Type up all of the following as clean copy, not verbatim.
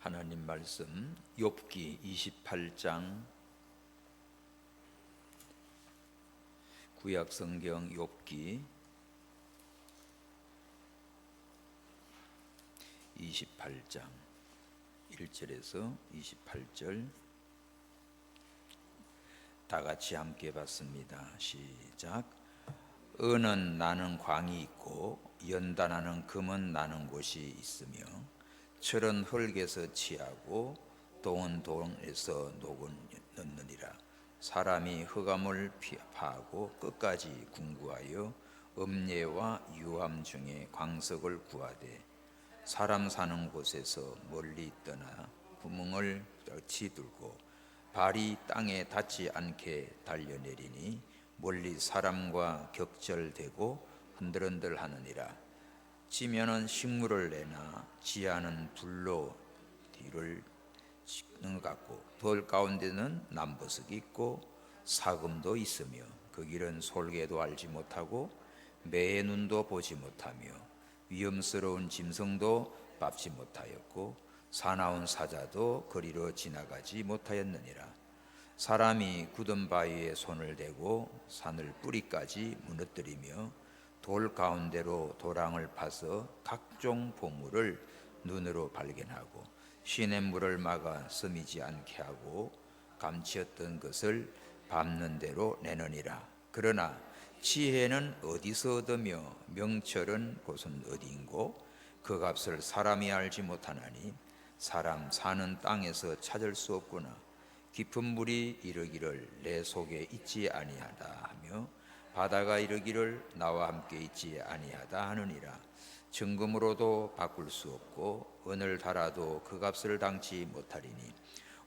하나님 말씀 욥기 28장 구약 성경 욥기 28장 1절에서 28절 다 같이 함께 봤습니다. 시작. 은은 나는 광이 있고 연단하는 금은 나는 곳이 있으며 철은 흙에서 취하고 동은 동에서 녹은 넣느니라. 사람이 흑암을 파하고 끝까지 궁구하여 음례와 유함 중에 광석을 구하되 사람 사는 곳에서 멀리 떠나 구멍을 치들고 발이 땅에 닿지 않게 달려내리니 멀리 사람과 격절되고 흔들흔들 하느니라. 지면은 식물을 내나 지하는 불로 뒤를 찍는 것 같고 돌 가운데는 남보석이 있고 사금도 있으며 그 길은 솔개도 알지 못하고 매의 눈도 보지 못하며 위험스러운 짐승도 밟지 못하였고 사나운 사자도 거리로 지나가지 못하였느니라. 사람이 굳은 바위에 손을 대고 산을 뿌리까지 무너뜨리며 돌 가운데로 도랑을 파서 각종 보물을 눈으로 발견하고 시냇물을 막아 스미지 않게 하고 감추었던 것을 밟는 대로 내느니라. 그러나 지혜는 어디서 얻으며 명철은 곳은 어디인고 그 값을 사람이 알지 못하나니 사람 사는 땅에서 찾을 수 없구나. 깊은 물이 이르기를 내 속에 있지 아니하다 하며 바다가 이르기를 나와 함께 있지 아니하다 하느니라. 정금으로도 바꿀 수 없고 은을 달아도 그 값을 당치 못하리니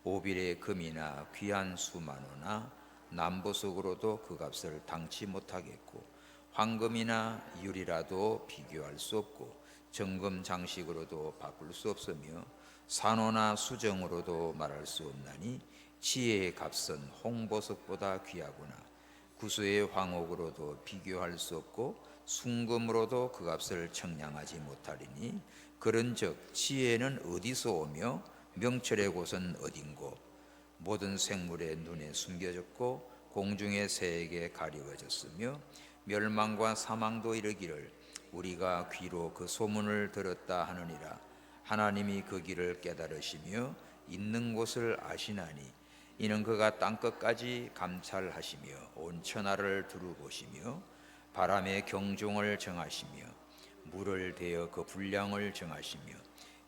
오빌의 금이나 귀한 수만호나 남보석으로도 그 값을 당치 못하겠고 황금이나 유리라도 비교할 수 없고 정금 장식으로도 바꿀 수 없으며 산호나 수정으로도 말할 수 없나니 지혜의 값은 홍보석보다 귀하구나. 구수의 황옥으로도 비교할 수 없고 순금으로도 그 값을 청량하지 못하리니 그런즉 지혜는 어디서 오며 명철의 곳은 어딘고 모든 생물의 눈에 숨겨졌고 공중의 새에게 가리워졌으며 멸망과 사망도 이르기를 우리가 귀로 그 소문을 들었다 하느니라. 하나님이 그 길을 깨달으시며 있는 곳을 아시나니 이는 그가 땅끝까지 감찰하시며 온 천하를 두루보시며 바람의 경종을 정하시며 물을 대어 그 분량을 정하시며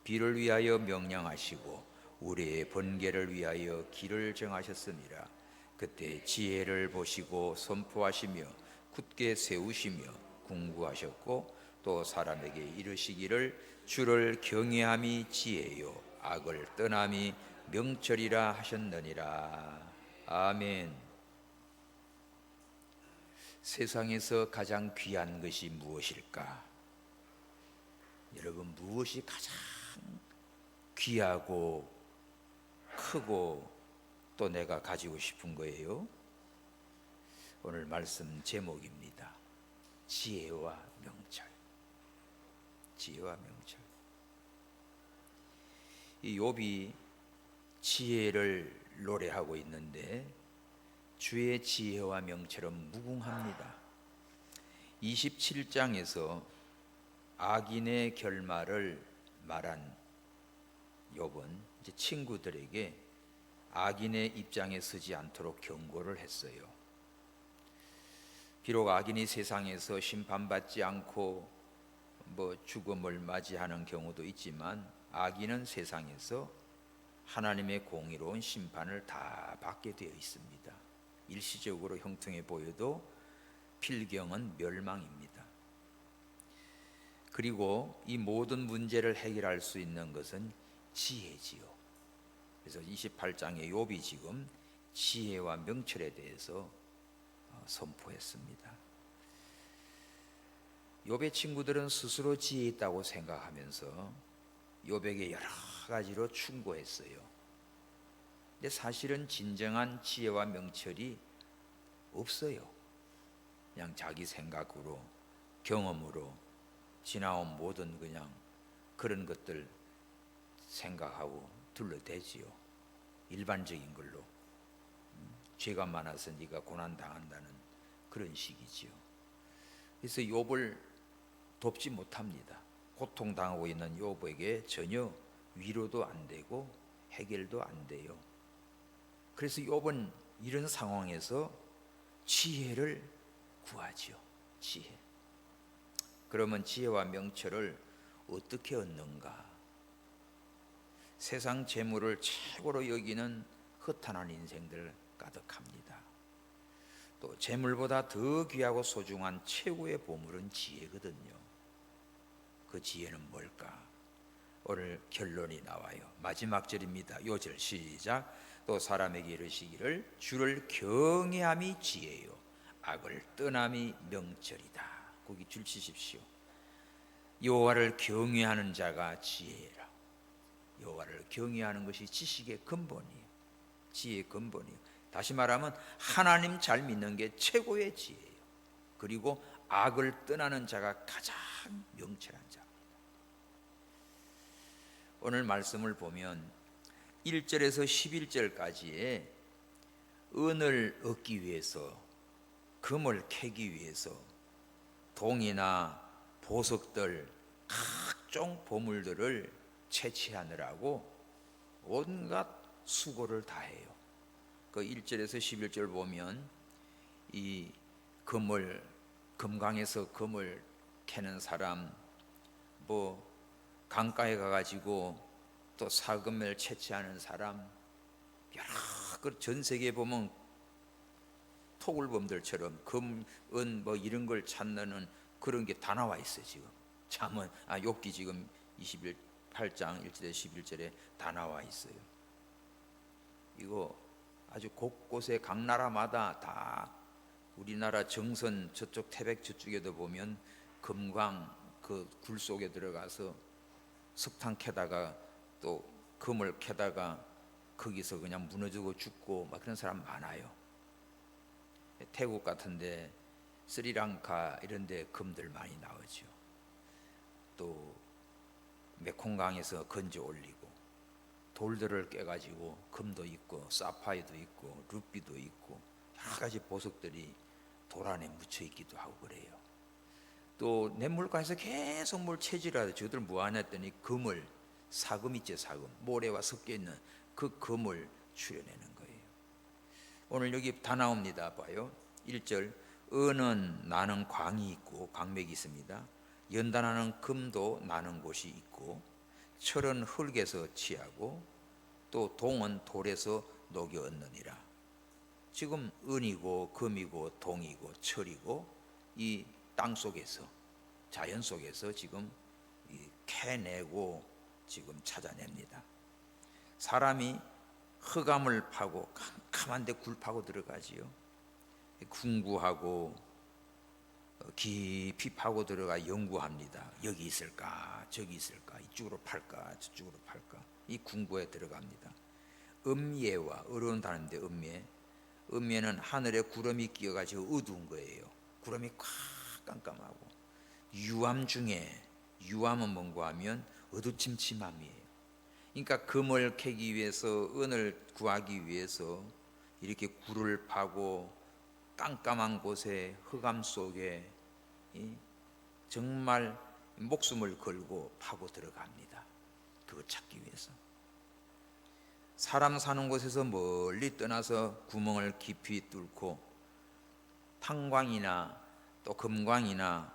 비를 위하여 명령하시고 우리의 번개를 위하여 길을 정하셨습니다. 그때 지혜를 보시고 선포하시며 굳게 세우시며 궁구하셨고 또 사람에게 이르시기를 주를 경외함이 지혜요 악을 떠남이 명철이라 하셨느니라. 아멘. 세상에서 가장 귀한 것이 무엇일까? 여러분, 무엇이 가장 귀하고 크고 또 내가 가지고 싶은 거예요? 오늘 말씀 제목입니다. 지혜와 명철. 지혜와 명철. 이 욥이 지혜를 노래하고 있는데 주의 지혜와 명철은 무궁합니다. 27장에서 악인의 결말을 말한 욥은 이제 친구들에게 악인의 입장에 서지 않도록 경고를 했어요. 비록 악인이 세상에서 심판받지 않고 죽음을 맞이하는 경우도 있지만 악인은 세상에서 하나님의 공의로운 심판을 다 받게 되어 있습니다. 일시적으로 형통해 보여도 필경은 멸망입니다. 그리고 이 모든 문제를 해결할 수 있는 것은 지혜지요. 그래서 28장의 욥이 지금 지혜와 명철에 대해서 선포했습니다. 욥의 친구들은 스스로 지혜 있다고 생각하면서 욥에게 여러 가지로 충고했어요. 근데 사실은 진정한 지혜와 명철이 없어요. 그냥 자기 생각으로 경험으로 지나온 모든 그냥 그런 것들 생각하고 둘러대지요. 일반적인 걸로. 죄가 많아서 네가 고난당한다는 그런 식이지요. 그래서 욥을 돕지 못합니다. 고통당하고 있는 욥에게 전혀 위로도 안 되고 해결도 안 돼요. 그래서 욥은 이런 상황에서 지혜를 구하지요. 지혜. 그러면 지혜와 명철을 어떻게 얻는가? 세상 재물을 최고로 여기는 허탄한 인생들 가득합니다. 또 재물보다 더 귀하고 소중한 최고의 보물은 지혜거든요. 그 지혜는 뭘까? 오늘 결론이 나와요. 마지막 절입니다. 요절 시작. 또 사람에게 이르시기를 주를 경외함이 지혜요 악을 떠남이 명철이다. 거기 줄 치십시오. 여호와를 경외하는 자가 지혜라. 여호와를 경외하는 것이 지식의 근본이에요. 지혜의 근본이에요. 다시 말하면 하나님 잘 믿는 게 최고의 지혜예요. 그리고 악을 떠나는 자가 가장 명철한 자입니다. 오늘 말씀을 보면 1절에서 11절까지의 은을 얻기 위해서, 금을 캐기 위해서 동이나 보석들, 각종 보물들을 채취하느라고 온갖 수고를 다해요. 그 1절에서 11절 보면 이 금강에서 금을 캐는 사람, 뭐 강가에 가가지고 또 사금을 채취하는 사람, 여러 전 세계에 보면 토굴범들처럼 금, 은 뭐 이런 걸 찾는 그런 게 다 나와 있어요. 지금 욥기 지금 28장 1절에 11절에 다 나와 있어요. 이거 아주 곳곳에 각 나라마다 다, 우리나라 정선 저쪽 태백 저쪽에도 보면 금광 그 굴 속에 들어가서 석탄 캐다가 또 금을 캐다가 거기서 그냥 무너지고 죽고 막 그런 사람 많아요. 태국 같은데, 스리랑카 이런데 금들 많이 나오죠. 또 메콩강에서 건져 올리고 돌들을 깨가지고 금도 있고 사파이도 있고 루비도 있고 여러 가지 보석들이 돌 안에 묻혀 있기도 하고 그래요. 또 냇물가에서 계속 뭘 채질하다 저들 뭐 하냐 했더니 금을, 사금 있죠. 사금, 모래와 섞여 있는 그 금을 추려내는 거예요. 오늘 여기 다 나옵니다. 봐요. 1절, 은은 나는 광이 있고 광맥이 있습니다. 연단하는 금도 나는 곳이 있고, 철은 흙에서 취하고, 또 동은 돌에서 녹여 얻느니라. 지금 은이고 금이고 동이고 철이고 이 땅 속에서, 자연 속에서 지금 캐내고 지금 찾아냅니다. 사람이 흑암을 파고 캄캄한 데 굴 파고 들어가지요. 궁구하고 깊이 파고 들어가 연구합니다. 여기 있을까 저기 있을까, 이쪽으로 팔까 저쪽으로 팔까, 이 궁구에 들어갑니다. 음예와, 어려운 단어인데 음예는 하늘에 구름이 끼어가지고 어두운 거예요. 구름이 꽉 깜깜하고, 유암 중에, 유암은 뭔가 하면 어두침침함이에요. 그러니까 금을 캐기 위해서, 은을 구하기 위해서 이렇게 굴을 파고 깜깜한 곳에 흑암 속에 정말 목숨을 걸고 파고 들어갑니다. 그거 찾기 위해서. 사람 사는 곳에서 멀리 떠나서 구멍을 깊이 뚫고 탄광이나 또 금광이나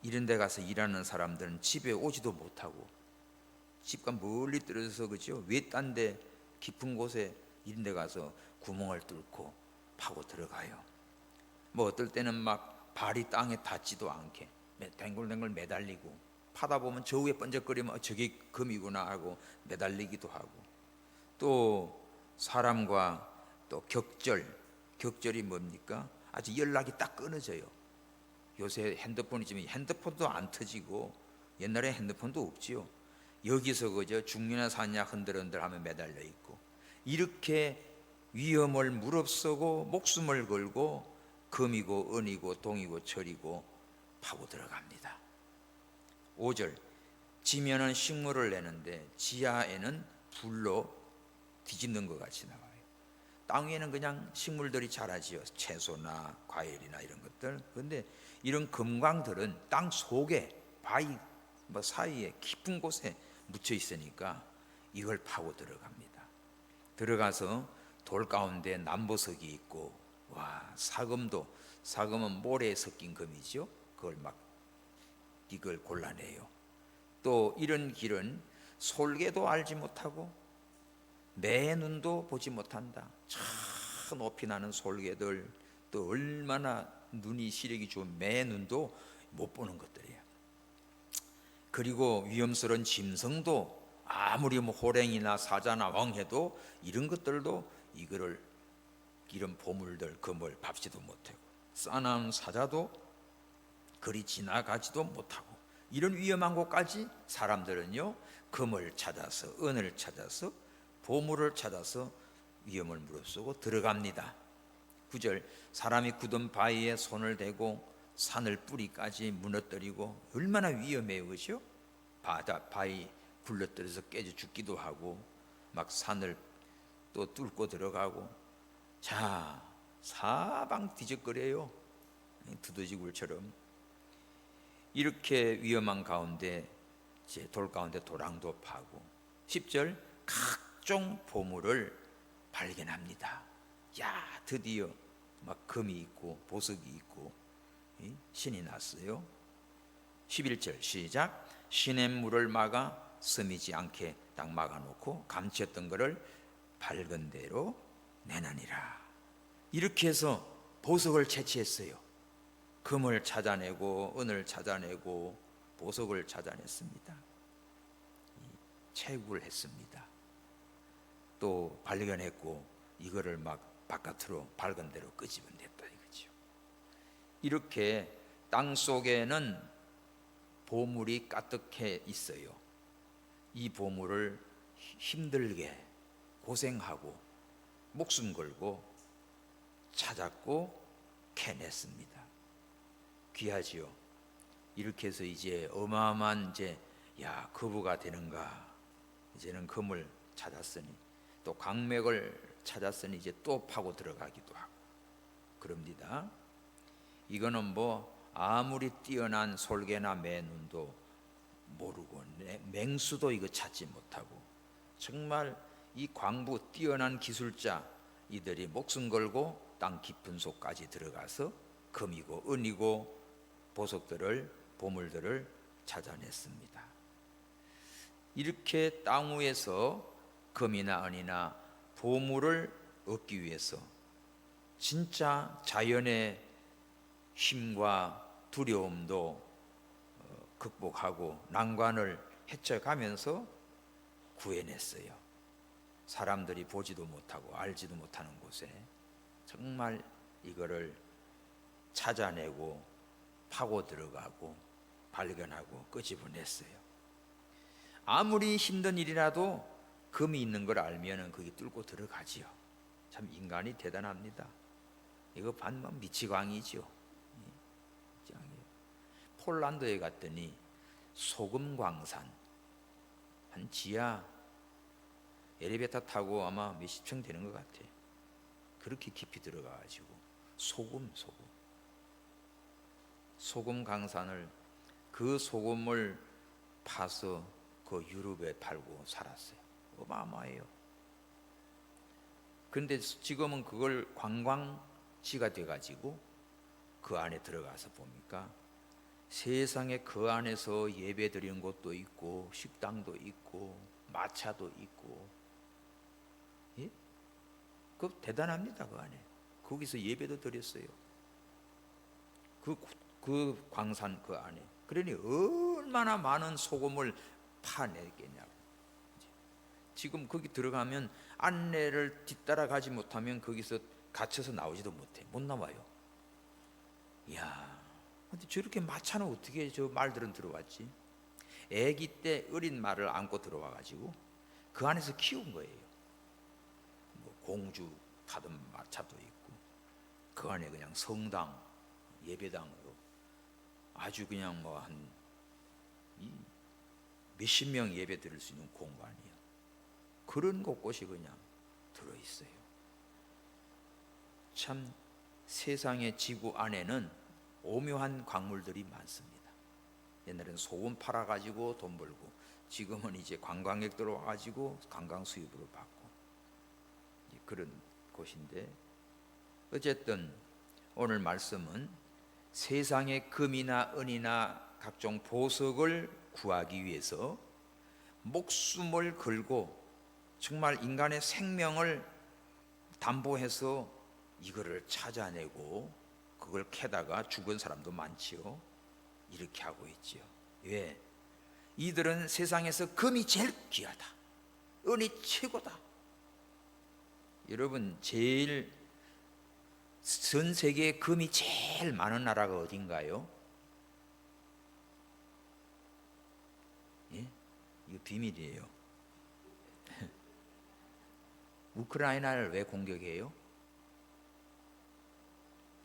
이런 데 가서 일하는 사람들은 집에 오지도 못하고 집과 멀리 떨어져서, 그죠? 외딴 데 깊은 곳에 이런 데 가서 구멍을 뚫고 파고 들어가요. 뭐 어떨 때는 막 발이 땅에 닿지도 않게 댕글댕글 매달리고, 파다 보면 저 위에 번쩍거리면 저게 금이구나 하고 매달리기도 하고, 또 사람과 또 격절이 뭡니까? 아주 연락이 딱 끊어져요. 요새 핸드폰이지만 핸드폰도 안 터지고, 옛날에 핸드폰도 없지요. 여기서 그저 죽느냐 사느냐 흔들흔들 하면 매달려 있고, 이렇게 위험을 무릅쓰고 목숨을 걸고 금이고 은이고 동이고 철이고 파고 들어갑니다. 5절, 지면은 식물을 내는데 지하에는 불로 뒤집는 것 같이 나와요. 땅 위에는 그냥 식물들이 자라지요. 채소나 과일이나 이런 것들. 그런데 이런 금광들은 땅 속에 바위 사이에 깊은 곳에 묻혀 있으니까 이걸 파고 들어갑니다. 들어가서 돌 가운데 남보석이 있고, 와, 사금은 모래에 섞인 금이죠. 그걸 막 이걸 골라내요. 또 이런 길은 솔개도 알지 못하고 매 눈도 보지 못한다. 저 높이 나는 솔개들, 또 얼마나 눈이 시력이 좋은 매 눈도 못 보는 것들이에요. 그리고 위험스러운 짐승도 아무리 호랭이나 사자나 왕해도 이런 것들도 이런 보물들, 금을 밟지도 못하고, 싸나운 사자도 그리 지나가지도 못하고, 이런 위험한 곳까지 사람들은요 금을 찾아서, 은을 찾아서, 보물을 찾아서 위험을 무릅쓰고 들어갑니다. 9절, 사람이 굳은 바위에 손을 대고 산을 뿌리까지 무너뜨리고, 얼마나 위험해요, 그죠? 바위 굴러뜨려서 깨져 죽기도 하고, 막 산을 또 뚫고 들어가고, 자, 사방 뒤적거려요. 두더지굴처럼. 이렇게 위험한 가운데 이제 돌 가운데 도랑도 파고, 10절, 각종 보물을 발견합니다. 야, 드디어 막 금이 있고 보석이 있고 신이 났어요. 11절 시작. 시냇물을 막아 스미지 않게 딱 막아놓고 감췄던 것을 밝은 대로 내나니라. 이렇게 해서 보석을 채취했어요. 금을 찾아내고 은을 찾아내고 보석을 찾아냈습니다. 채굴을 했습니다. 또 발견했고 이거를 막 바깥으로 밝은 대로 끄집어냈다 이거죠. 이렇게 땅 속에는 보물이 가득해 있어요. 이 보물을 힘들게 고생하고 목숨 걸고 찾았고 캐냈습니다. 귀하지요. 이렇게 해서 이제 어마어마한 거부가 되는가. 이제는 금을 찾았으니, 또 강맥을 찾았으니 이제 또 파고 들어가기도 하고 그럽니다. 이거는 아무리 뛰어난 솔개나 매눈도 모르고 맹수도 이거 찾지 못하고, 정말 이 광부 뛰어난 기술자 이들이 목숨 걸고 땅 깊은 속까지 들어가서 금이고 은이고 보물들을 찾아냈습니다. 이렇게 땅 위에서 금이나 은이나 보물을 얻기 위해서 진짜 자연의 힘과 두려움도 극복하고 난관을 헤쳐가면서 구해냈어요. 사람들이 보지도 못하고 알지도 못하는 곳에 정말 이거를 찾아내고 파고 들어가고 발견하고 끄집어냈어요. 아무리 힘든 일이라도 금이 있는 걸 알면 거기 뚫고 들어가지요. 참 인간이 대단합니다. 이거 반면 미치광이죠. 폴란드에 갔더니 소금 광산, 한 지하 엘리베이터 타고 아마 몇십 층 되는 것 같아. 그렇게 깊이 들어가가지고 소금 강산을, 그 소금을 파서 그 유럽에 팔고 살았어요. 어마어마해요. 그런데 지금은 그걸 관광지가 돼가지고 그 안에 들어가서 보니까 세상에 그 안에서 예배 드리는 곳도 있고 식당도 있고 마차도 있고, 예? 그 대단합니다. 그 안에 거기서 예배도 드렸어요. 그 광산 그 안에. 그러니 얼마나 많은 소금을 파내겠냐고. 지금 거기 들어가면 안내를 뒤따라가지 못하면 거기서 갇혀서 나오지도 못해. 못 나와요. 이야, 근데 저렇게 마차는 어떻게 저 말들은 들어왔지? 아기 때 어린 말을 안고 들어와가지고 그 안에서 키운 거예요. 공주 타던 마차도 있고, 그 안에 그냥 성당, 예배당으로 아주 그냥 몇십 명 예배 드릴 수 있는 공간이요. 그런 곳곳이 그냥 들어있어요. 참 세상의 지구 안에는 오묘한 광물들이 많습니다. 옛날에는 소금 팔아가지고 돈 벌고, 지금은 이제 관광객들 와가지고 관광 수입으로 받고, 그런 곳인데, 어쨌든 오늘 말씀은 세상의 금이나 은이나 각종 보석을 구하기 위해서 목숨을 걸고 정말 인간의 생명을 담보해서 이거를 찾아내고 그걸 캐다가 죽은 사람도 많지요. 이렇게 하고 있지요. 왜? 이들은 세상에서 금이 제일 귀하다, 은이 최고다. 여러분, 제일 전 세계에 금이 제일 많은 나라가 어딘가요? 예? 이거 비밀이에요. 우크라이나를 왜 공격해요?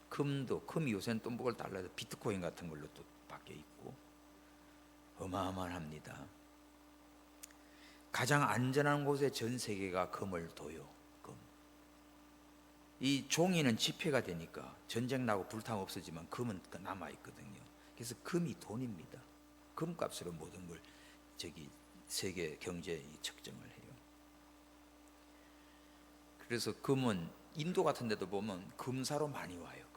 금이 요새는 또 뭐를 달라서 비트코인 같은 걸로 또 바뀌어 있고 어마어마합니다. 가장 안전한 곳에 전 세계가 금을 둬요. 이 종이는 지폐가 되니까 전쟁 나고 불타면 없어지만 금은 남아 있거든요. 그래서 금이 돈입니다. 금값으로 모든 걸 세계 경제에 측정을 해요. 그래서 금은 인도 같은 데도 보면 금사로 많이 와요.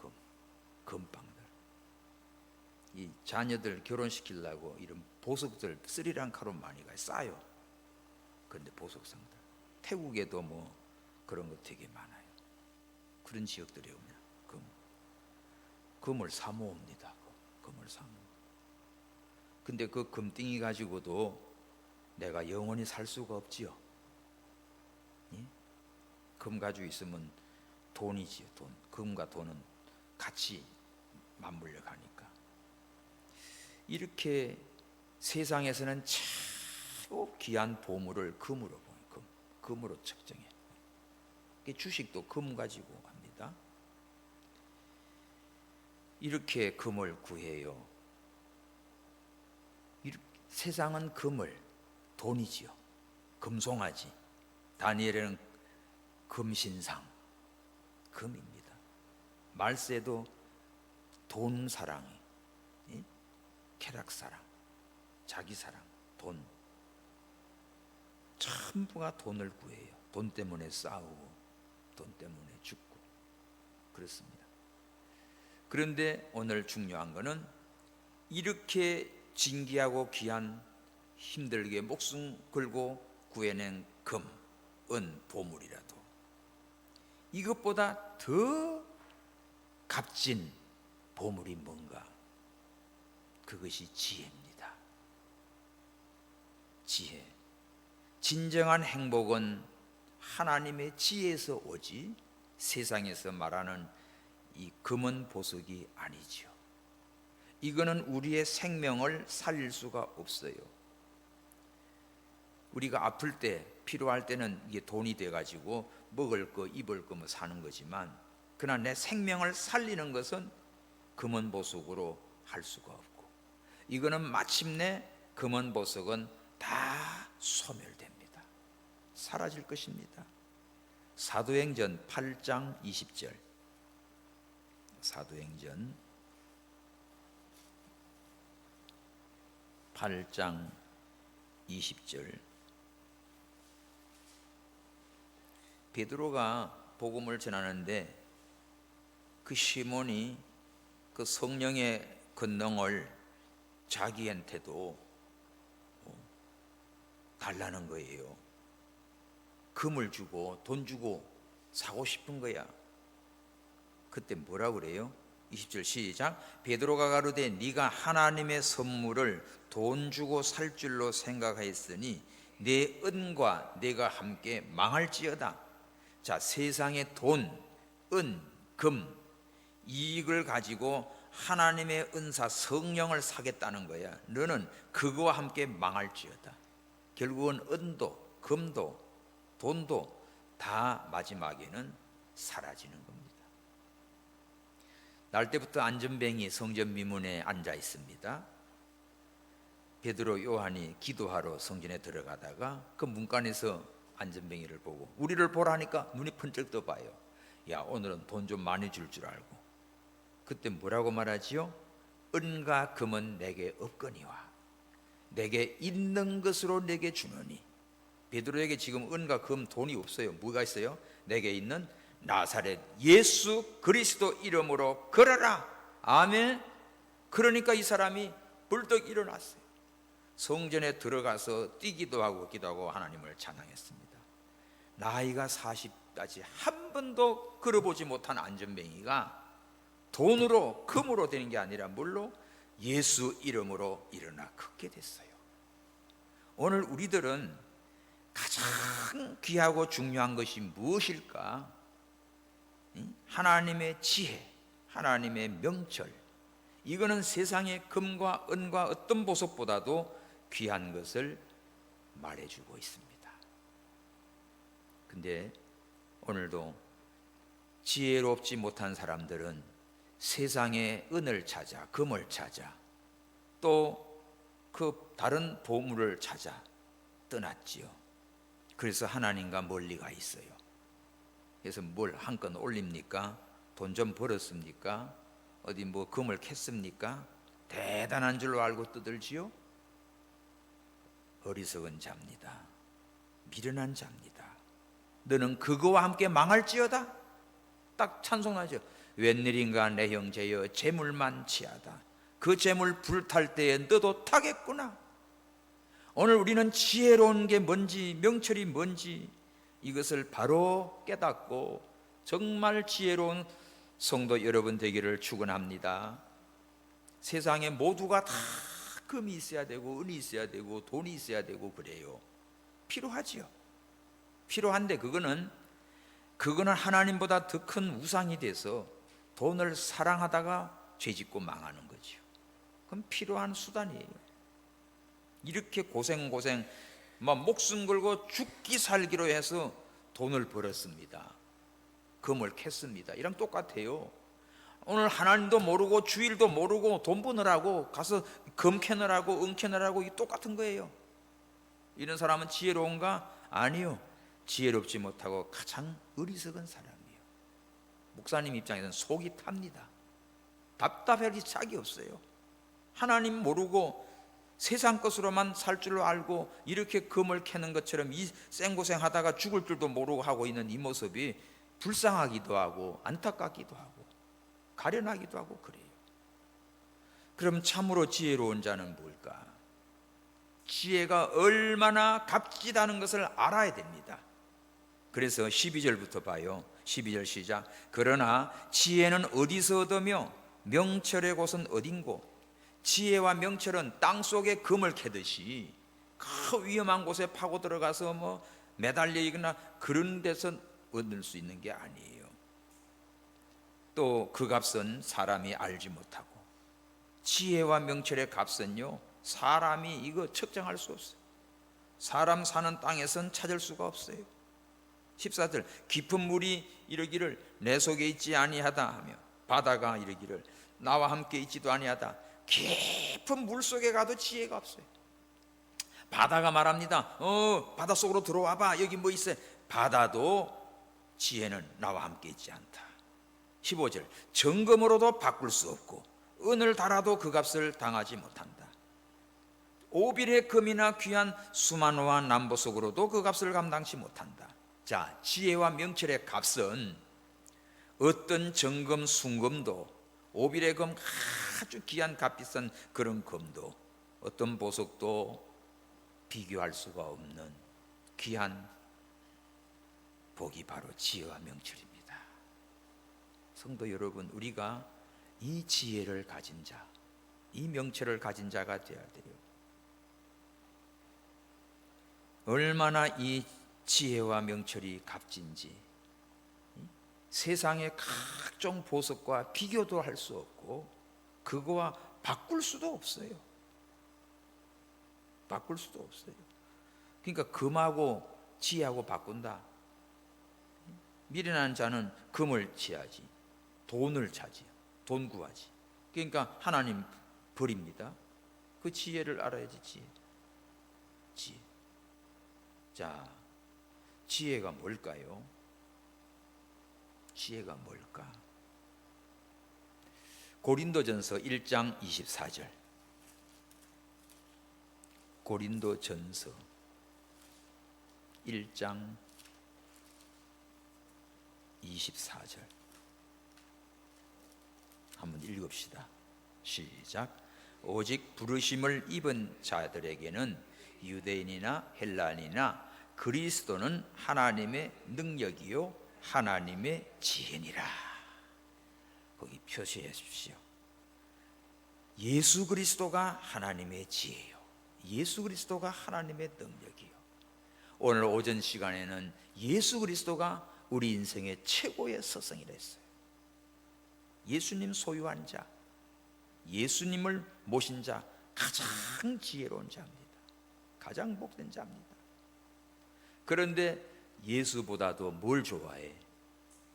금빵들. 이 자녀들 결혼시키려고 이런 보석들 스리랑카로 많이 가요. 싸요. 그런데 보석상들. 태국에도 뭐 그런 거 되게 많아요. 그런 지역들에 오면 금을 사 모읍니다. 금을 사 모읍니다. 근데 그 금띵이 가지고도 내가 영원히 살 수가 없지요. 예? 금 가지고 있으면 돈이지요. 돈. 금과 돈은 같이 맞물려 가니까. 이렇게 세상에서는 최고 귀한 보물을 금으로 보여. 금으로 측정해. 주식도 금 가지고 합니다. 이렇게 금을 구해요. 세상은 금을, 돈이지요. 금송아지. 다니엘에는 금신상, 금입니다. 말세도 돈 사랑, 쾌락 사랑, 자기 사랑, 돈. 전부가 돈을 구해요. 돈 때문에 싸우고 돈 때문에 죽고 그렇습니다. 그런데 오늘 중요한 것은 이렇게 진귀하고 귀한, 힘들게 목숨 걸고 구해낸 금, 은, 보물이라도 이것보다 더 값진 보물이 뭔가? 그것이 지혜입니다. 지혜. 진정한 행복은 하나님의 지혜에서 오지 세상에서 말하는 이 금은 보석이 아니지요. 이거는 우리의 생명을 살릴 수가 없어요. 우리가 아플 때, 필요할 때는 이게 돈이 돼가지고 먹을 거, 입을 거 뭐 사는 거지만, 그러나 내 생명을 살리는 것은 금은 보석으로 할 수가 없고, 이거는 마침내 금은 보석은 다 소멸됩니다. 사라질 것입니다. 사도행전 8장 20절. 사도행전 8장 20절. 베드로가 복음을 전하는데 그 시몬이 그 성령의 권능을 자기한테도 달라는 거예요. 금을 주고 돈 주고 사고 싶은 거야. 그때 뭐라 그래요? 20절 시작. 베드로가 가로되 네가 하나님의 선물을 돈 주고 살 줄로 생각하였으니 내 은과 내가 함께 망할지어다. 자, 세상의 돈, 은, 금 이익을 가지고 하나님의 은사 성령을 사겠다는 거야. 너는 그거와 함께 망할지어다. 결국은 은도, 금도, 돈도 다 마지막에는 사라지는 겁니다. 날 때부터 안전뱅이 성전 미문에 앉아 있습니다. 베드로 요한이 기도하러 성전에 들어가다가 그 문간에서 안전뱅이를 보고 우리를 보라니까 눈이 번쩍 떠봐요. 야, 오늘은 돈 좀 많이 줄 줄 알고. 그때 뭐라고 말하지요? 은과 금은 내게 없거니와 내게 있는 것으로 내게 주노니. 베드로에게 지금 은과 금, 돈이 없어요. 뭐가 있어요? 내게 있는 나사렛 예수 그리스도 이름으로 걸어라. 아멘. 그러니까 이 사람이 벌떡 일어났어요. 성전에 들어가서 뛰기도 하고 기도하고 하나님을 찬양했습니다. 나이가 40까지 한 번도 걸어보지 못한 안전뱅이가 돈으로 금으로 되는 게 아니라 뭘로? 예수 이름으로 일어나 걷게 됐어요. 오늘 우리들은 가장 귀하고 중요한 것이 무엇일까? 하나님의 지혜, 하나님의 명철. 이거는 세상의 금과 은과 어떤 보석보다도 귀한 것을 말해주고 있습니다. 근데 오늘도 지혜롭지 못한 사람들은 세상의 은을 찾아, 금을 찾아, 또 그 다른 보물을 찾아 떠났지요. 그래서 하나님과 멀리 가 있어요. 그래서 뭘 한 건 올립니까? 돈 좀 벌었습니까? 어디 뭐 금을 캤습니까? 대단한 줄로 알고 떠들지요? 어리석은 자입니다. 미련한 자입니다. 너는 그거와 함께 망할지어다. 딱 찬송하죠. 웬일인가 내 형제여 재물만 취하다. 그 재물 불탈 때에 너도 타겠구나. 오늘 우리는 지혜로운 게 뭔지, 명철이 뭔지 이것을 바로 깨닫고 정말 지혜로운 성도 여러분 되기를 축원합니다. 세상에 모두가 다 금이 있어야 되고 은이 있어야 되고 돈이 있어야 되고 그래요. 필요하지요. 필요한데 그거는 하나님보다 더 큰 우상이 돼서 돈을 사랑하다가 죄짓고 망하는 거죠. 그건 필요한 수단이에요. 이렇게 고생 막 목숨 걸고 죽기 살기로 해서 돈을 벌었습니다. 금을 캤습니다. 이랑 똑같아요. 오늘 하나님도 모르고 주일도 모르고 돈 버느라고 가서 금 캐느라고 은 캐느라고 이 똑같은 거예요. 이런 사람은 지혜로운가? 아니요. 지혜롭지 못하고 가장 어리석은 사람이에요. 목사님 입장에서는 속이 탑니다. 답답할 짝이 없어요. 하나님 모르고 세상 것으로만 살 줄로 알고 이렇게 금을 캐는 것처럼 이 생고생하다가 죽을 줄도 모르고 하고 있는 이 모습이 불쌍하기도 하고 안타깝기도 하고 가련하기도 하고 그래요. 그럼 참으로 지혜로운 자는 뭘까? 지혜가 얼마나 값지다는 것을 알아야 됩니다. 그래서 12절부터 봐요. 12절 시작. 그러나 지혜는 어디서 얻으며 명철의 곳은 어딘고? 지혜와 명철은 땅속에 금을 캐듯이 그 위험한 곳에 파고 들어가서 뭐 매달려 있거나 그런 데서 얻을 수 있는 게 아니에요. 또 그 값은 사람이 알지 못하고, 지혜와 명철의 값은요 사람이 이거 측정할 수 없어요. 사람 사는 땅에선 찾을 수가 없어요. 14절. 깊은 물이 이르기를 내 속에 있지 아니하다 하며 바다가 이르기를 나와 함께 있지도 아니하다. 깊은 물 속에 가도 지혜가 없어요. 바다가 말합니다. 바닷속으로 들어와 봐. 여기 뭐 있어요. 바다도 지혜는 나와 함께 있지 않다. 15절. 정금으로도 바꿀 수 없고 은을 달아도 그 값을 당하지 못한다. 오빌의 금이나 귀한 수만호와 남보석으로도 그 값을 감당치 못한다. 자, 지혜와 명철의 값은 어떤 정금, 순금도, 오빌의 금, 아주 귀한 값비싼 그런 금도, 어떤 보석도 비교할 수가 없는 귀한 복이 바로 지혜와 명철입니다. 성도 여러분, 우리가 이 지혜를 가진 자, 이 명철을 가진 자가 되어야 돼요. 얼마나 이 지혜와 명철이 값진지 세상의 각종 보석과 비교도 할 수 없고 그거와 바꿀 수도 없어요. 바꿀 수도 없어요. 그러니까 금하고 지혜하고 바꾼다. 미련한 자는 금을 취하지, 돈을 차지, 돈 구하지. 그러니까 하나님 버립니다. 그 지혜를 알아야지. 지혜. 자, 지혜가 뭘까요? 지혜가 뭘까? 고린도전서 1장 24절. 고린도전서 1장 24절. 한번 읽읍시다. 시작. 오직 부르심을 입은 자들에게는 유대인이나 헬라인이나 그리스도는 하나님의 능력이요 하나님의 지혜니라. 거기 표시해 주십시오. 예수 그리스도가 하나님의 지혜요, 예수 그리스도가 하나님의 능력이요. 오늘 오전 시간에는 예수 그리스도가 우리 인생의 최고의 스승이라 했어요. 예수님 소유한 자, 예수님을 모신 자, 가장 지혜로운 자입니다. 가장 복된 자입니다. 그런데 예수보다도 뭘 좋아해?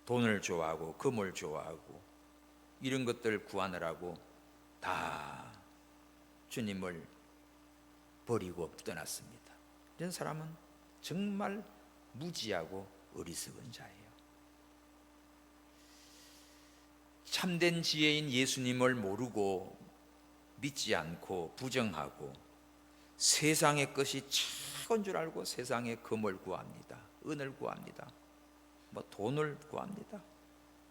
돈을 좋아하고 금을 좋아하고 이런 것들을 구하느라고 다 주님을 버리고 떠났습니다. 이런 사람은 정말 무지하고 어리석은 자예요. 참된 지혜인 예수님을 모르고 믿지 않고 부정하고 세상의 것이 최고인 줄 알고 세상의 금을 구합니다. 은을 구합니다. 뭐 돈을 구합니다.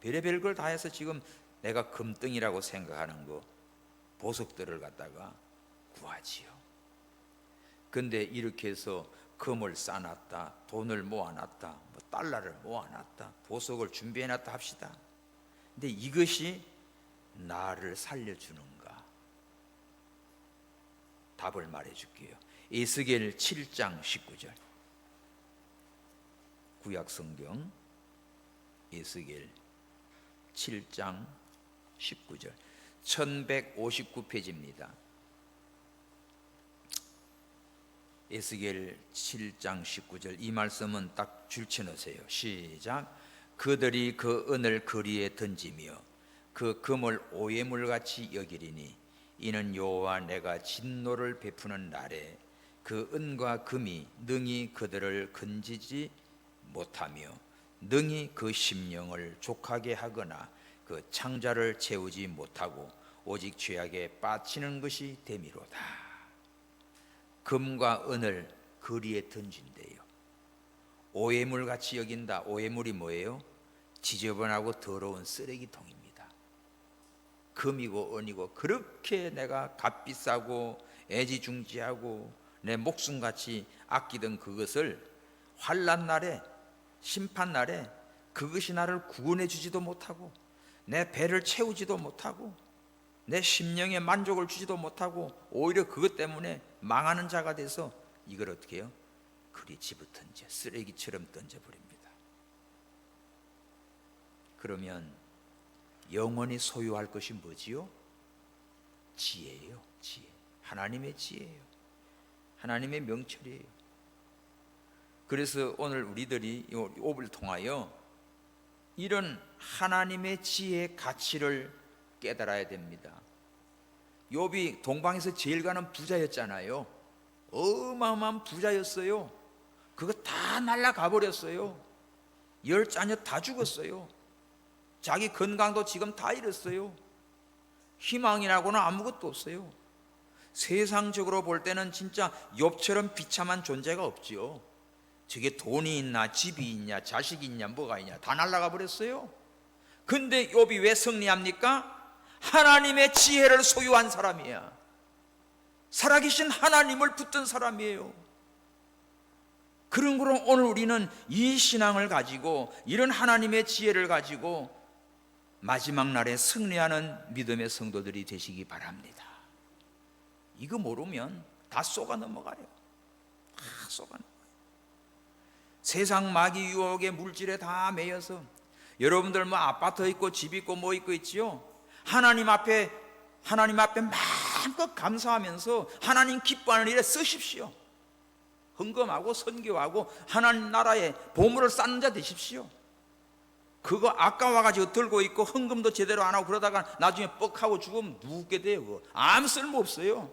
별의별 걸 다 해서 지금 내가 금덩이라고 생각하는 거 보석들을 갖다가 구하지요. 근데 이렇게 해서 금을 쌓아놨다, 돈을 모아놨다, 뭐 달러를 모아놨다, 보석을 준비해놨다 합시다. 근데 이것이 나를 살려주는가? 답을 말해줄게요. 에스겔 7장 19절. 구약성경 에스겔 7장 19절. 1159페이지입니다. 에스겔 7장 19절. 이 말씀은 딱 줄쳐놓으세요. 시작. 그들이 그 은을 거리에 던지며 그 금을 오해물같이 여기리니 이는 여호와 내가 진노를 베푸는 날에 그 은과 금이 능히 그들을 건지지 못하며 능히 그 심령을 족하게 하거나 그 창자를 채우지 못하고 오직 죄악에 빠치는 것이 됨이로다. 금과 은을 거리에 던진대요. 오해물같이 여긴다. 오해물이 뭐예요? 지저분하고 더러운 쓰레기통입니다. 금이고 은이고 그렇게 내가 값비싸고 애지중지하고 내 목숨같이 아끼던 그것을 환난 날에, 심판 날에 그것이 나를 구원해 주지도 못하고 내 배를 채우지도 못하고 내 심령에 만족을 주지도 못하고 오히려 그것 때문에 망하는 자가 돼서 이걸 어떻게 해요? 그리 집어던져 쓰레기처럼 던져버립니다. 그러면 영원히 소유할 것이 뭐지요? 지혜예요. 지혜. 하나님의 지혜예요. 하나님의 명철이에요. 그래서 오늘 우리들이 이 욥을 통하여 이런 하나님의 지혜의 가치를 깨달아야 됩니다. 욥이 동방에서 제일 가는 부자였잖아요. 어마어마한 부자였어요. 그거 다 날아가 버렸어요. 10자녀 다 죽었어요. 자기 건강도 지금 다 잃었어요. 희망이라고는 아무것도 없어요. 세상적으로 볼 때는 진짜 욥처럼 비참한 존재가 없지요. 저게 돈이 있나 집이 있냐 자식이 있냐 뭐가 있냐 다 날아가 버렸어요. 근데 욥이 왜 승리합니까? 하나님의 지혜를 소유한 사람이야. 살아계신 하나님을 붙든 사람이에요. 그런 거로 오늘 우리는 이 신앙을 가지고 이런 하나님의 지혜를 가지고 마지막 날에 승리하는 믿음의 성도들이 되시기 바랍니다. 이거 모르면 다 쏘가 넘어가요. 다 쏘가 넘어가요. 세상 마귀 유혹의 물질에 다 매여서 여러분들 뭐 아파트 있고 집 있고 뭐 있고 있지요. 하나님 앞에 마음껏 감사하면서 하나님 기뻐하는 일에 쓰십시오. 헌금하고 선교하고 하나님 나라에 보물을 쌓는 자 되십시오. 그거 아까워가지고 들고 있고 헌금도 제대로 안 하고 그러다가 나중에 뻑하고 죽으면 누게 돼요. 그거 아무 쓸모 없어요.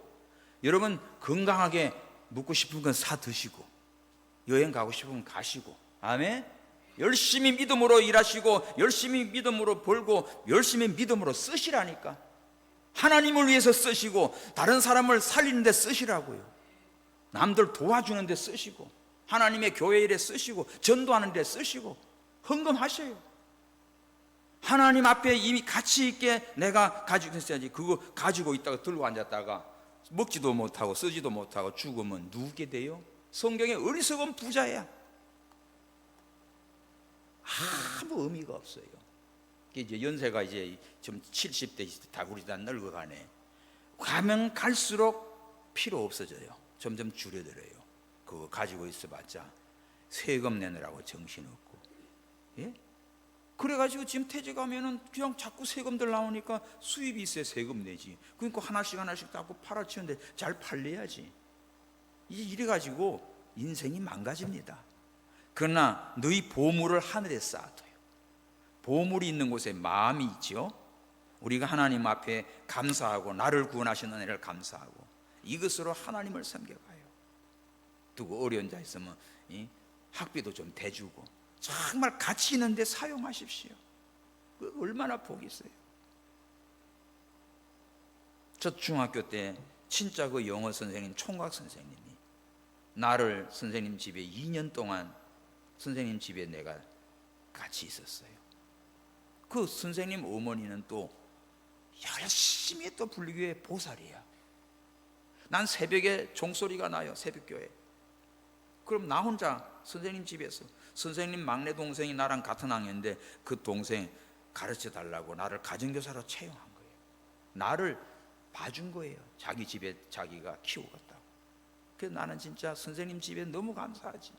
여러분 건강하게 먹고 싶은 건 사 드시고 여행 가고 싶으면 가시고, 아멘. 열심히 믿음으로 일하시고 열심히 믿음으로 벌고 열심히 믿음으로 쓰시라니까. 하나님을 위해서 쓰시고 다른 사람을 살리는 데 쓰시라고요. 남들 도와주는 데 쓰시고 하나님의 교회 일에 쓰시고 전도하는 데 쓰시고 헌금하셔요. 하나님 앞에 이미 가치 있게 내가 가지고 있어야지. 그거 가지고 있다가 들고 앉았다가 먹지도 못하고 쓰지도 못하고 죽으면 누구게 돼요? 성경에 어리석은 부자야. 아무 의미가 없어요. 이제 연세가 이제 좀 70대 다구리 다 늙어가네. 가면 갈수록 필요 없어져요. 점점 줄여들어요. 그거 가지고 있어봤자 세금 내느라고 정신없고, 예? 그래가지고 지금 퇴직하면은 그냥 자꾸 세금들 나오니까 수입이 있어야 세금 내지. 그러니까 하나씩 하나씩 자꾸 팔아치는데 잘 팔려야지. 이제 이래가지고 인생이 망가집니다. 그러나 너희 보물을 하늘에 쌓아둬요. 보물이 있는 곳에 마음이 있죠. 우리가 하나님 앞에 감사하고 나를 구원하신 은혜를 감사하고 이것으로 하나님을 섬겨가요. 두고 어려운 자 있으면 학비도 좀 대주고 정말 가치 있는데 사용하십시오. 그 얼마나 복이 있어요. 저 중학교 때 진짜 그 영어 선생님, 총각 선생님이 나를 선생님 집에 2년 동안 선생님 집에 내가 같이 있었어요. 그 선생님 어머니는 또 열심히 또 불교의 보살이야. 난 새벽에 종소리가 나요. 새벽교회. 그럼 나 혼자 선생님 집에서, 선생님 막내 동생이 나랑 같은 학년인데 그 동생 가르쳐 달라고 나를 가정교사로 채용한 거예요. 나를 봐준 거예요. 자기 집에 자기가 키우겠다고. 그래서 나는 진짜 선생님 집에 너무 감사하지.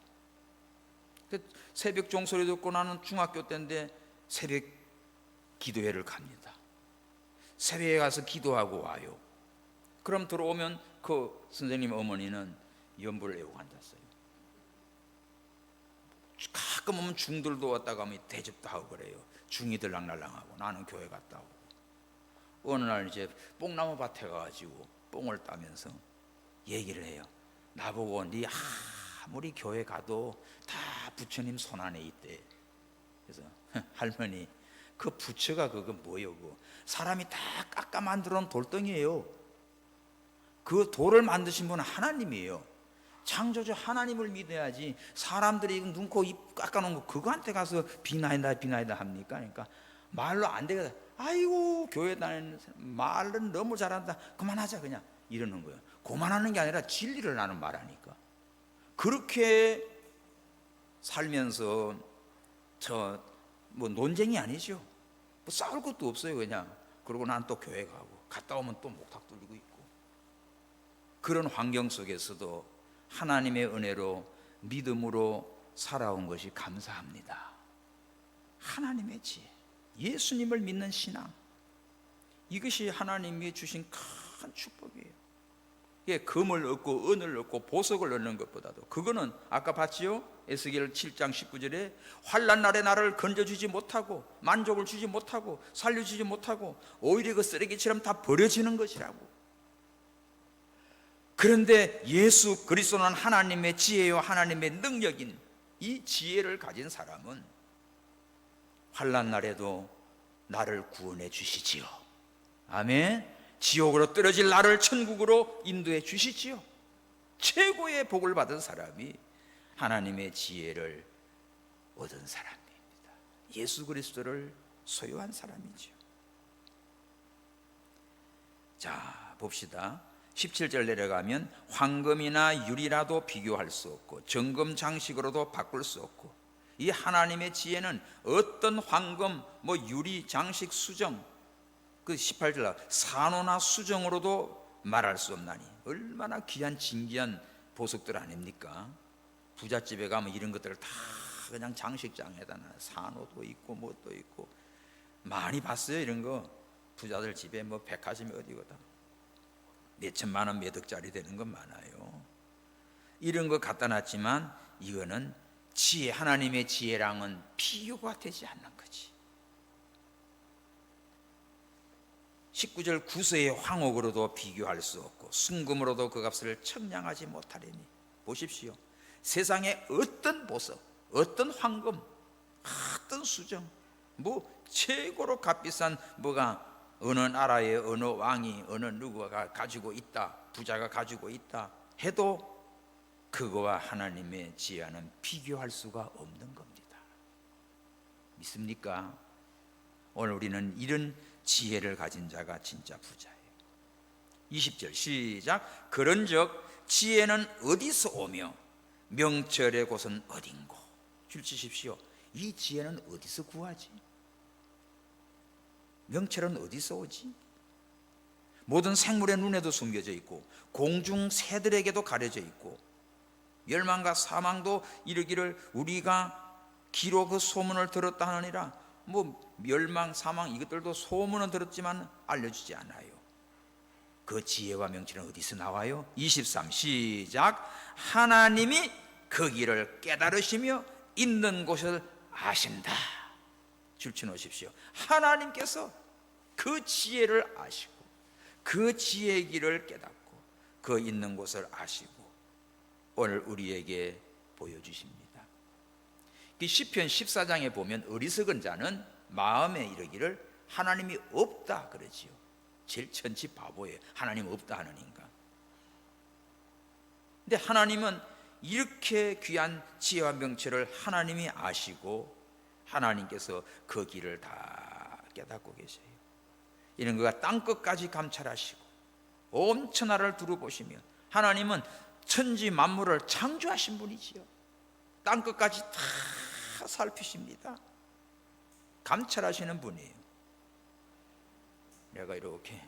새벽 종소리 듣고 나는 중학교 때인데 새벽 기도회를 갑니다. 새벽에 가서 기도하고 와요. 그럼 들어오면 그 선생님 어머니는 연불을 애우고 앉았어요. 가끔 오면 중들도 왔다 가면 대접도 하고 그래요. 중이들 랑날랑하고 나는 교회 갔다 오고. 어느 날 이제 뽕나무 밭에 가가지고 뽕을 따면서 얘기를 해요. 나보고 네 아무리 교회 가도 다 부처님 손안에 있대. 그래서 할머니 그 부처가 그거 뭐요? 그 사람이 다 깎아 만들어 놓은 돌덩이에요. 그 돌을 만드신 분은 하나님이에요. 창조주 하나님을 믿어야지 사람들이 눈, 코, 입 깎아놓은 거 그거한테 가서 비나이다 합니까? 그러니까 말로 안 되겠다. 아이고 교회 다니는 말은 너무 잘한다. 그만하자 그냥 이러는 거예요. 그만하는 게 아니라 진리를 나는 말하니까. 그렇게 살면서 저 뭐 논쟁이 아니죠. 뭐 싸울 것도 없어요. 그냥 그러고 난 또 교회 가고 갔다 오면 또 목탁 뚫리고 있고. 그런 환경 속에서도 하나님의 은혜로 믿음으로 살아온 것이 감사합니다. 하나님의 지혜, 예수님을 믿는 신앙, 이것이 하나님이 주신 큰 축복이에요. 예, 금을 얻고 은을 얻고 보석을 얻는 것보다도 그거는 아까 봤지요? 에스겔 7장 19절에 환난 날에 나를 건져주지 못하고 만족을 주지 못하고 살려주지 못하고 오히려 그 쓰레기처럼 다 버려지는 것이라고. 그런데 예수 그리스도는 하나님의 지혜요 하나님의 능력인 이 지혜를 가진 사람은 환난 날에도 나를 구원해 주시지요. 아멘. 지옥으로 떨어질 나를 천국으로 인도해 주시지요. 최고의 복을 받은 사람이 하나님의 지혜를 얻은 사람입니다. 예수 그리스도를 소유한 사람이지요. 자, 봅시다. 17절 내려가면 황금이나 유리라도 비교할 수 없고 정금 장식으로도 바꿀 수 없고, 이 하나님의 지혜는 어떤 황금, 뭐 유리, 장식, 수정, 그 18절 산호나 수정으로도 말할 수 없나니. 얼마나 귀한 진귀한 보석들 아닙니까? 부잣집에 가면 이런 것들을 다 그냥 장식장에다 놔. 산호도 있고 뭣도 있고 많이 봤어요. 이런 거 부자들 집에 뭐 백화점이 어디거든 몇 천만 원 몇 억짜리 되는 건 많아요. 이런 거 갖다 놨지만 이거는 지혜, 하나님의 지혜랑은 비교가 되지 않는 거지. 19절 구서의 황옥으로도 비교할 수 없고 순금으로도 그 값을 청량하지 못하리니. 보십시오. 세상에 어떤 보석, 어떤 황금, 어떤 수정, 뭐 최고로 값비싼 뭐가 어느 나라의 어느 왕이 어느 누구가 가지고 있다, 부자가 가지고 있다 해도 그거와 하나님의 지혜와는 비교할 수가 없는 겁니다. 믿습니까? 오늘 우리는 이런 지혜를 가진 자가 진짜 부자예요. 20절 시작. 그런즉 지혜는 어디서 오며 명철의 곳은 어딘고. 줄 치십시오. 이 지혜는 어디서 구하지? 명철은 어디서 오지? 모든 생물의 눈에도 숨겨져 있고 공중 새들에게도 가려져 있고 멸망과 사망도 이르기를 우리가 기로 그 소문을 들었다 하느니라. 뭐 멸망, 사망 이것들도 소문은 들었지만 알려주지 않아요. 그 지혜와 명철은 어디서 나와요? 23 시작. 하나님이 그 길을 깨달으시며 있는 곳을 아신다. 줄쳐 놓으십시오. 하나님께서 그 지혜를 아시고 그 지혜의 길을 깨닫고 그 있는 곳을 아시고 오늘 우리에게 보여주십니다. 시편 14장에 보면 어리석은 자는 마음에 이르기를 하나님이 없다 그러지요. 제일 천치 바보예요. 하나님 없다 하는 인간. 근데 하나님은 이렇게 귀한 지혜와 명철을 하나님이 아시고 하나님께서 그 길을 다 깨닫고 계세요. 이런 거가 땅끝까지 감찰하시고 온 천하를 두루보시며 하나님은 천지 만물을 창조하신 분이지요. 땅끝까지 다 살피십니다. 감찰하시는 분이에요. 내가 이렇게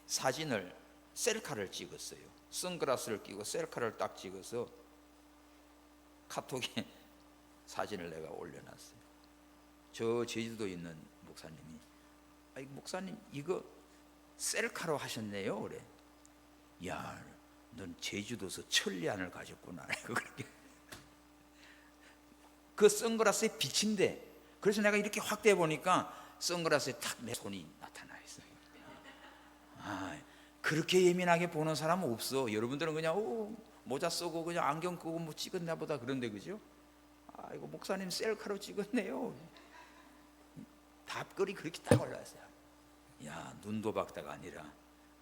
사진을 셀카를 찍었어요. 선글라스를 끼고 셀카를 딱 찍어서 카톡에 사진을 내가 올려놨어요. 저 제주도에 있는 목사님이 아이 목사님 이거 셀카로 하셨네요. 그래. 야, 넌 제주도에서 천리안을 가졌구나. 그렇게 그 선글라스에 비친대. 그래서 내가 이렇게 확대해 보니까 선글라스에 탁 내 손이 나타나 있어요. 아, 그렇게 예민하게 보는 사람은 없어. 여러분들은 그냥 모자 쓰고 그냥 안경 끄고 뭐 찍었나 보다 그런데 그죠? 아, 이거 목사님 셀카로 찍었네요. 답글이 그렇게 딱 올라왔어요. 야, 눈도 박다가 아니라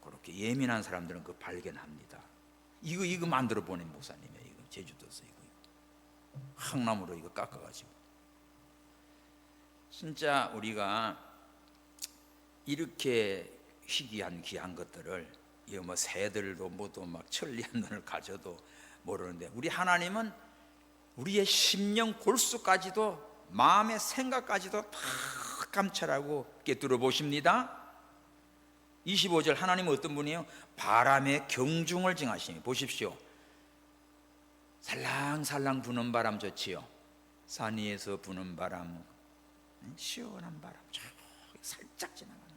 그렇게 예민한 사람들은 그 발견합니다. 이거 만들어 보낸 목사님이에요. 이거 제주도에서 이거 항나무로 이거 깎아가지고. 진짜 우리가 이렇게 희귀한 귀한 것들을 이거 뭐 새들도 뭐도 막 천리한 눈을 가져도 모르는데 우리 하나님은 우리의 심령 골수까지도 마음의 생각까지도 다 감찰하고 꿰뚫어 보십니다. 25절 하나님은 어떤 분이에요? 바람의 경중을 정하시니. 보십시오. 살랑살랑 부는 바람 좋지요. 산 위에서 부는 바람, 시원한 바람 살짝 지나가는 거.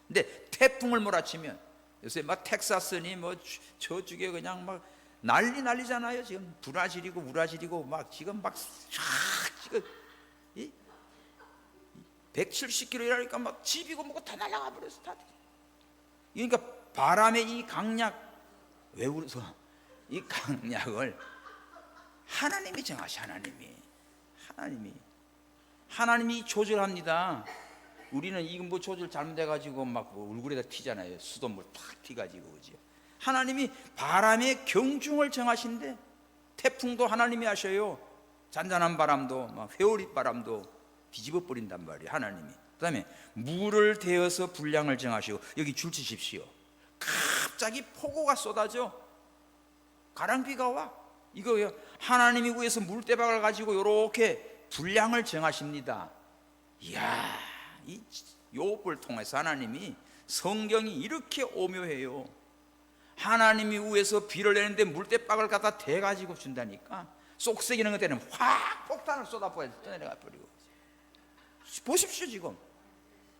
근데 태풍을 몰아치면 요새 막 텍사스니 뭐 저쪽에 그냥 막 난리잖아요. 지금 브라질이고 우라질이고 막 지금 막 지금 170km 막 집이고 뭐고 다 날아가 버렸어 다들. 그러니까 바람의 이 강약, 왜 그래서 이 강약을 하나님이 정하시. 하나님이 조절합니다. 우리는 이거 뭐 조절 잘못해가지고 막 얼굴에다 튀잖아요. 수돗물 탁 튀가지고 그죠. 하나님이 바람의 경중을 정하신데 태풍도 하나님이 하셔요. 잔잔한 바람도 막 회오리 바람도 뒤집어 버린단 말이에요. 하나님이. 그 다음에 물을 대어서 분량을 정하시고 여기 줄 치십시오. 갑자기 폭우가 쏟아져 가랑비가 와. 이거요. 하나님이 위에서 물대박을 가지고 이렇게 분량을 정하십니다. 이야, 이 욥을 통해서 하나님이 성경이 이렇게 오묘해요. 하나님이 위에서 비를 내는데 물대박을 갖다 대가지고 준다니까. 쏙새기는 것 때는 확 폭탄을 쏟아부어서 떠내려가 버리고. 보십시오. 지금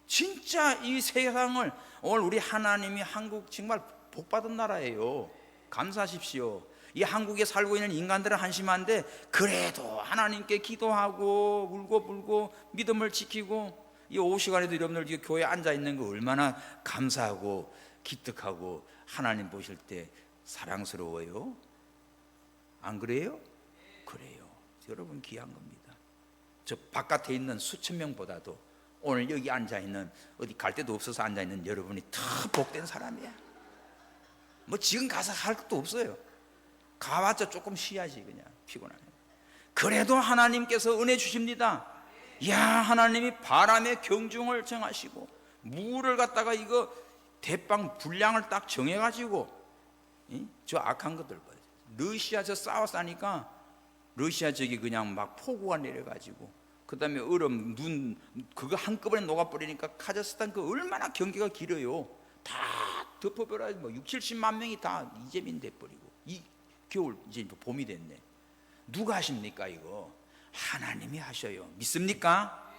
진짜 이 세상을 오늘 우리 하나님이 한국 정말 복받은 나라예요. 감사하십시오. 이 한국에 살고 있는 인간들은 한심한데 그래도 하나님께 기도하고 울고 불고 믿음을 지키고 이 오후 시간에도 여러분들 이 교회에 앉아 있는 거 얼마나 감사하고 기특하고 하나님 보실 때 사랑스러워요? 안 그래요? 그래요. 여러분 귀한 겁니다. 저 바깥에 있는 수천 명보다도 오늘 여기 앉아 있는, 어디 갈 데도 없어서 앉아 있는 여러분이 더 복된 사람이야. 뭐 지금 가서 할 것도 없어요. 가봤자 조금 쉬야지, 그냥 피곤하네. 그래도 하나님께서 은혜 주십니다. 야, 하나님이 바람의 경중을 정하시고 물을 갖다가 이거 대빵 분량을 딱 정해가지고, 저 악한 것들 봐요. 러시아 저 싸워싸니까 러시아 저기 그냥 막 폭우가 내려가지고, 그 다음에 얼음, 눈 그거 한꺼번에 녹아버리니까 카자흐스탄 그 얼마나 경기가 길어요. 다 덮어버려. 뭐 6, 70만 명이 다 이재민 돼버리고, 이 겨울 이제 봄이 됐네. 누가 하십니까 이거? 하나님이 하셔요. 믿습니까?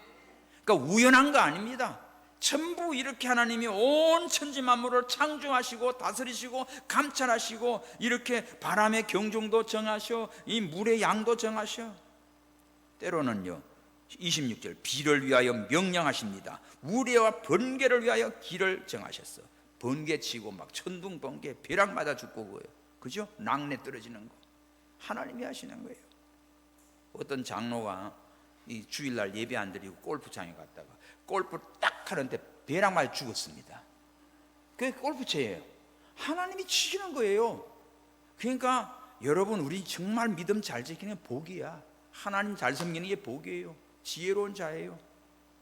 그러니까 우연한 거 아닙니다. 전부 이렇게 하나님이 온 천지 만물을 창조하시고 다스리시고 감찰하시고, 이렇게 바람의 경중도 정하셔, 이 물의 양도 정하셔. 때로는요 26절, 비를 위하여 명령하십니다. 우레와 번개를 위하여 길을 정하셨어. 번개 치고 막 천둥 번개, 벼락 맞아 죽고 그거예요. 그죠? 낙내 떨어지는 거 하나님이 하시는 거예요. 어떤 장로가 이 주일날 예배 안 드리고 골프장에 갔다가 골프 딱 하는데 벼락 맞아 죽었습니다. 그게 골프채예요. 하나님이 치시는 거예요. 그러니까 여러분, 우리 정말 믿음 잘 지키는 복이야. 하나님 잘 섬기는 게 복이에요. 지혜로운 자예요.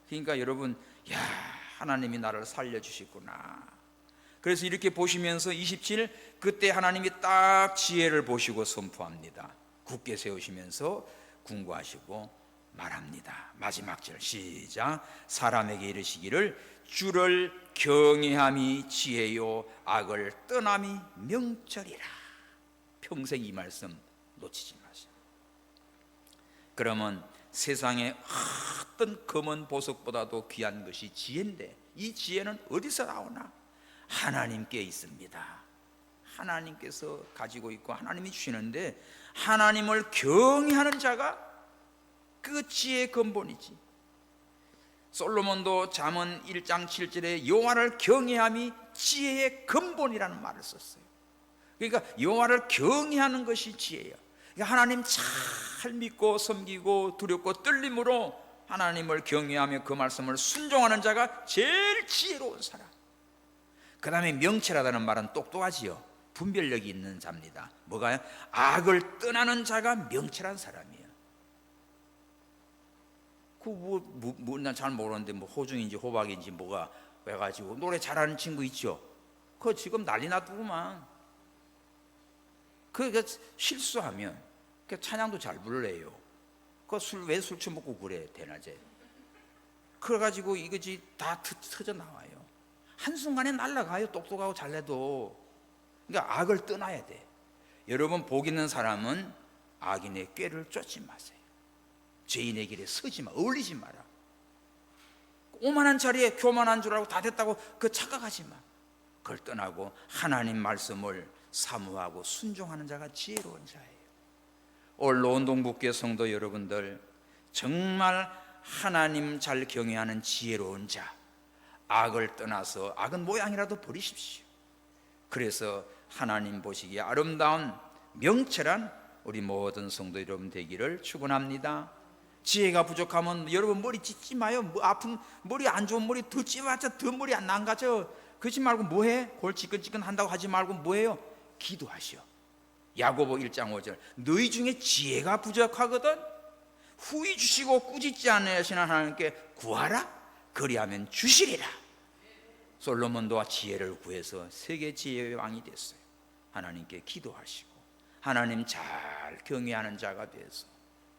그러니까 여러분, 야, 하나님이 나를 살려주시구나. 그래서 이렇게 보시면서 27, 그때 하나님이 딱 지혜를 보시고 선포합니다. 굳게 세우시면서 군구하시고 말합니다. 마지막 절 시작. 사람에게 이르시기를 주를 경외함이 지혜요 악을 떠남이 명철이라. 평생 이 말씀 놓치지 마세요. 그러면 세상에 어떤 검은 보석보다도 귀한 것이 지혜인데, 이 지혜는 어디서 나오나? 하나님께 있습니다. 하나님께서 가지고 있고 하나님이 주시는데, 하나님을 경외하는 자가 그 지혜의 근본이지. 솔로몬도 잠언 1장 7절에 여호와를 경외함이 지혜의 근본이라는 말을 썼어요. 그러니까 여호와를 경외하는 것이 지혜예요. 그러니까 하나님 잘 믿고 섬기고 두렵고 떨림으로 하나님을 경외하며 그 말씀을 순종하는 자가 제일 지혜로운 사람. 그 다음에 명철하다는 말은 똑똑하지요. 분별력이 있는 자입니다. 뭐가요? 악을 떠나는 자가 명철한 사람이에요. 난 잘 모르는데 뭐 호중인지 호박인지 뭐가 해가지고 노래 잘하는 친구 있죠. 그거 지금 난리 나두구만. 그러니까 실수하면 그 찬양도 잘 부르래요. 그 왜 술 처먹고 그래 대낮에. 그래가지고 이거지 다 터져 나와요. 한순간에 날아가요. 똑똑하고 잘해도. 그러니까 악을 떠나야 돼. 여러분, 복 있는 사람은 악인의 꾀를 쫓지 마세요. 죄인의 길에 서지 마. 어울리지 마라. 오만한 자리에 교만한 줄 알고 다 됐다고 그 착각하지 마. 그걸 떠나고 하나님 말씀을 사모하고 순종하는 자가 지혜로운 자예요. 올 노원동북교회 성도 여러분들, 정말 하나님 잘 경외하는 지혜로운 자, 악을 떠나서 악은 모양이라도 버리십시오. 그래서 하나님 보시기에 아름다운 명철한 우리 모든 성도 여러분 되기를 축원합니다. 지혜가 부족하면 여러분 머리 찢지 마요. 뭐 아픈 머리, 안 좋은 머리 더 찢어봤자 더 머리 안 나가죠. 그러지 말고 뭐해? 골 찌끈찌끈 한다고 하지 말고 뭐해요? 기도하시오. 야고보 1장 5절, 너희 중에 지혜가 부족하거든 후히 주시고 꾸짖지 않으시는 하나님께 구하라. 그리하면 주시리라. 솔로몬도 지혜를 구해서 세계 지혜의 왕이 됐어요. 하나님께 기도하시고 하나님 잘 경외하는 자가 돼서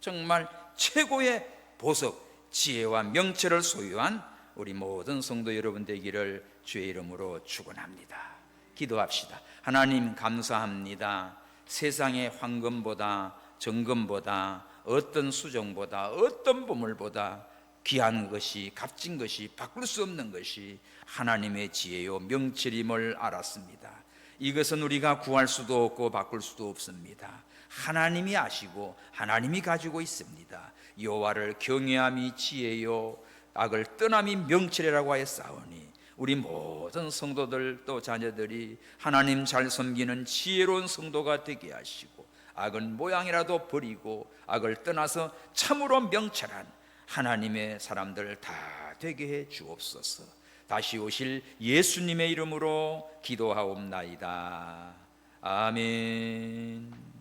정말 최고의 보석, 지혜와 명철을 소유한 우리 모든 성도 여러분 되기를 주의 이름으로 축원합니다. 기도합시다. 하나님 감사합니다. 세상의 황금보다 정금보다 어떤 수정보다 어떤 보물보다 귀한 것이, 값진 것이, 바꿀 수 없는 것이 하나님의 지혜요 명철임을 알았습니다. 이것은 우리가 구할 수도 없고 바꿀 수도 없습니다. 하나님이 아시고 하나님이 가지고 있습니다. 여호와를 경외함이 지혜요 악을 떠남이 명철이라고 하였사오니 우리 모든 성도들 또 자녀들이 하나님 잘 섬기는 지혜로운 성도가 되게 하시고 악은 모양이라도 버리고 악을 떠나서 참으로 명철한 하나님의 사람들 다 되게 해 주옵소서. 다시 오실 예수님의 이름으로 기도하옵나이다. 아멘.